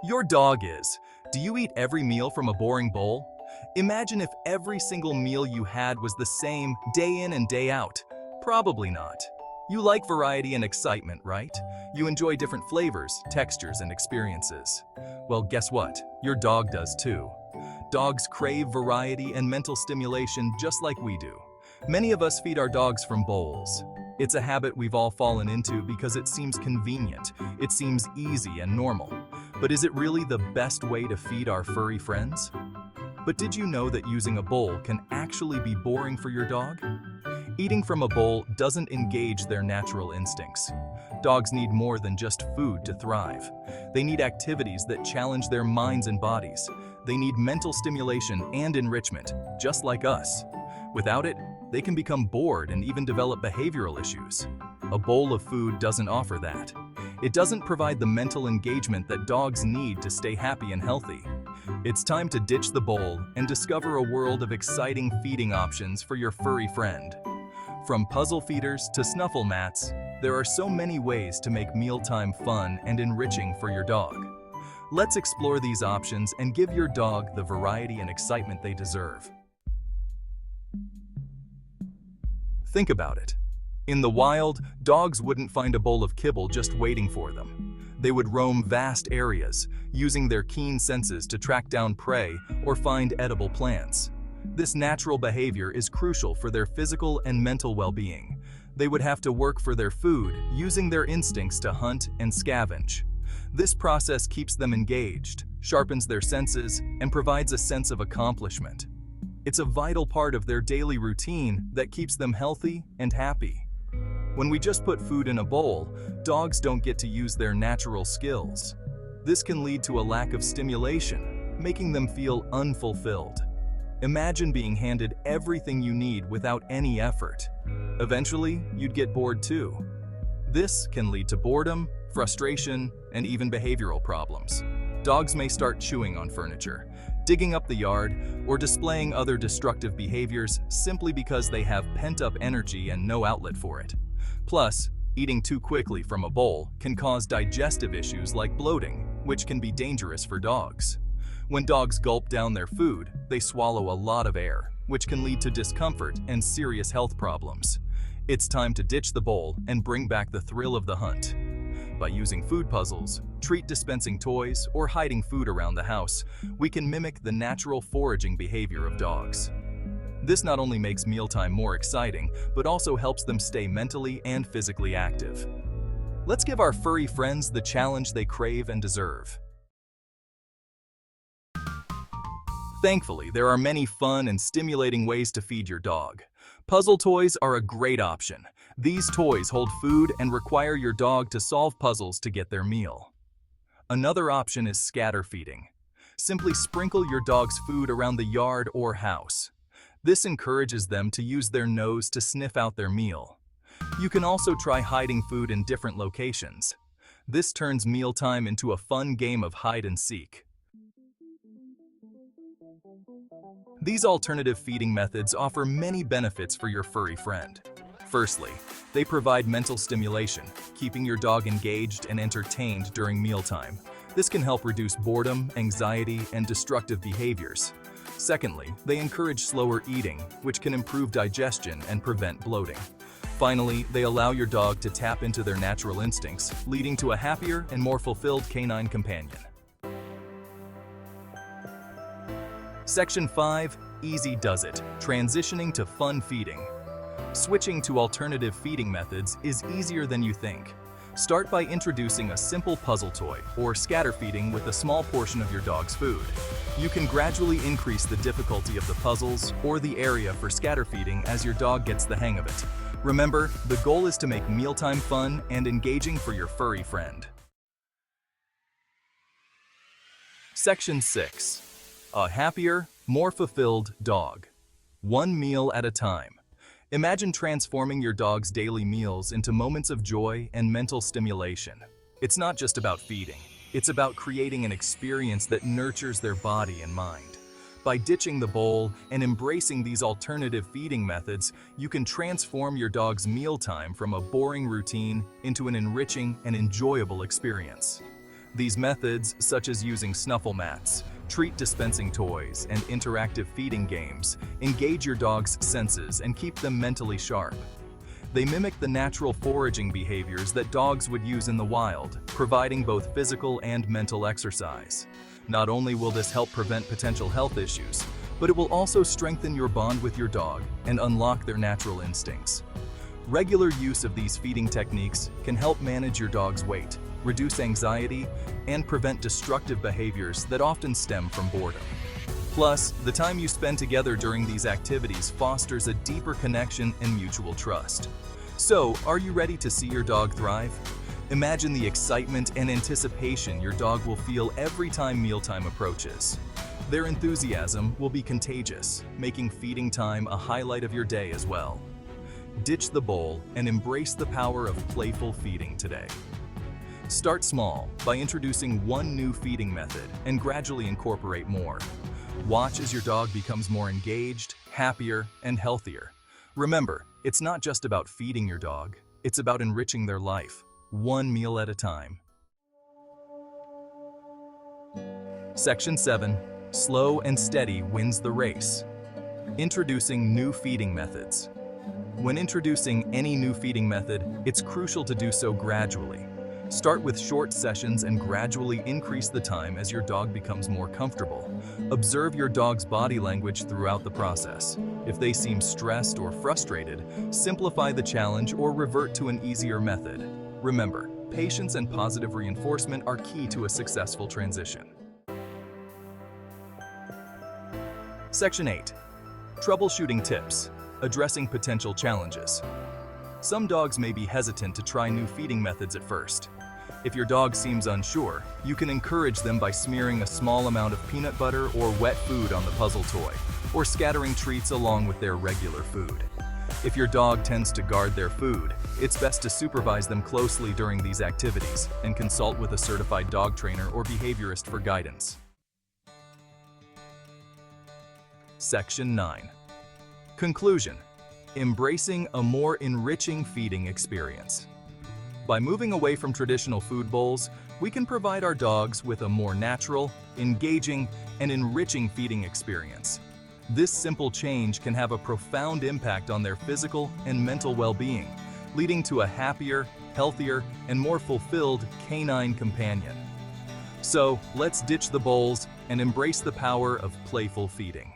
Your dog is. Do you eat every meal from a boring bowl? Imagine if every single meal you had was the same day in and day out. Probably not. You like variety and excitement, right? You enjoy different flavors, textures, and experiences. Well, guess what? Your dog does too. Dogs crave variety and mental stimulation just like we do. Many of us feed our dogs from bowls. It's a habit we've all fallen into because it seems convenient, it seems easy and normal. But is it really the best way to feed our furry friends? But did you know that using a bowl can actually be boring for your dog? Eating from a bowl doesn't engage their natural instincts. Dogs need more than just food to thrive. They need activities that challenge their minds and bodies. They need mental stimulation and enrichment, just like us. Without it, they can become bored and even develop behavioral issues. A bowl of food doesn't offer that. It doesn't provide the mental engagement that dogs need to stay happy and healthy. It's time to ditch the bowl and discover a world of exciting feeding options for your furry friend. From puzzle feeders to snuffle mats, there are so many ways to make mealtime fun and enriching for your dog. Let's explore these options and give your dog the variety and excitement they deserve. Think about it. In the wild, dogs wouldn't find a bowl of kibble just waiting for them. They would roam vast areas, using their keen senses to track down prey or find edible plants. This natural behavior is crucial for their physical and mental well-being. They would have to work for their food, using their instincts to hunt and scavenge. This process keeps them engaged, sharpens their senses, and provides a sense of accomplishment. It's a vital part of their daily routine that keeps them healthy and happy. When we just put food in a bowl, dogs don't get to use their natural skills. This can lead to a lack of stimulation, making them feel unfulfilled. Imagine being handed everything you need without any effort. Eventually, you'd get bored too. This can lead to boredom, frustration, and even behavioral problems. Dogs may start chewing on furniture, digging up the yard, or displaying other destructive behaviors simply because they have pent-up energy and no outlet for it. Plus, eating too quickly from a bowl can cause digestive issues like bloating, which can be dangerous for dogs. When dogs gulp down their food, they swallow a lot of air, which can lead to discomfort and serious health problems. It's time to ditch the bowl and bring back the thrill of the hunt. By using food puzzles, treat dispensing toys, or hiding food around the house, we can mimic the natural foraging behavior of dogs. This not only makes mealtime more exciting, but also helps them stay mentally and physically active. Let's give our furry friends the challenge they crave and deserve. Thankfully, there are many fun and stimulating ways to feed your dog. Puzzle toys are a great option. These toys hold food and require your dog to solve puzzles to get their meal. Another option is scatter feeding. Simply sprinkle your dog's food around the yard or house. This encourages them to use their nose to sniff out their meal. You can also try hiding food in different locations. This turns mealtime into a fun game of hide and seek. These alternative feeding methods offer many benefits for your furry friend. Firstly, they provide mental stimulation, keeping your dog engaged and entertained during mealtime. This can help reduce boredom, anxiety, and destructive behaviors. Secondly, they encourage slower eating, which can improve digestion and prevent bloating. Finally, they allow your dog to tap into their natural instincts, leading to a happier and more fulfilled canine companion. Section 5. Easy does it. Transitioning to fun feeding. Switching to alternative feeding methods is easier than you think. Start by introducing a simple puzzle toy or scatter feeding with a small portion of your dog's food. You can gradually increase the difficulty of the puzzles or the area for scatter feeding as your dog gets the hang of it. Remember, the goal is to make mealtime fun and engaging for your furry friend. Section 6. A happier, more fulfilled dog. One meal at a time. Imagine transforming your dog's daily meals into moments of joy and mental stimulation. It's not just about feeding. It's about creating an experience that nurtures their body and mind. By ditching the bowl and embracing these alternative feeding methods, you can transform your dog's mealtime from a boring routine into an enriching and enjoyable experience. These methods, such as using snuffle mats, treat dispensing toys, and interactive feeding games, engage your dog's senses and keep them mentally sharp. They mimic the natural foraging behaviors that dogs would use in the wild, providing both physical and mental exercise. Not only will this help prevent potential health issues, but it will also strengthen your bond with your dog and unlock their natural instincts. Regular use of these feeding techniques can help manage your dog's weight, reduce anxiety, and prevent destructive behaviors that often stem from boredom. Plus, the time you spend together during these activities fosters a deeper connection and mutual trust. So, are you ready to see your dog thrive? Imagine the excitement and anticipation your dog will feel every time mealtime approaches. Their enthusiasm will be contagious, making feeding time a highlight of your day as well. Ditch the bowl and embrace the power of playful feeding today. Start small by introducing one new feeding method and gradually incorporate more. Watch as your dog becomes more engaged, happier, and healthier. Remember, it's not just about feeding your dog, it's about enriching their life, one meal at a time. Section 7. Slow and steady wins the race. Introducing new feeding methods. When introducing any new feeding method, it's crucial to do so gradually. Start with short sessions and gradually increase the time as your dog becomes more comfortable. Observe your dog's body language throughout the process. If they seem stressed or frustrated, simplify the challenge or revert to an easier method. Remember, patience and positive reinforcement are key to a successful transition. Section 8. Troubleshooting tips. Addressing potential challenges. Some dogs may be hesitant to try new feeding methods at first. If your dog seems unsure, you can encourage them by smearing a small amount of peanut butter or wet food on the puzzle toy, or scattering treats along with their regular food. If your dog tends to guard their food, it's best to supervise them closely during these activities and consult with a certified dog trainer or behaviorist for guidance. Section 9. Conclusion. Embracing a more enriching feeding experience. By moving away from traditional food bowls, we can provide our dogs with a more natural, engaging, and enriching feeding experience. This simple change can have a profound impact on their physical and mental well-being, leading to a happier, healthier, and more fulfilled canine companion. So, let's ditch the bowls and embrace the power of playful feeding.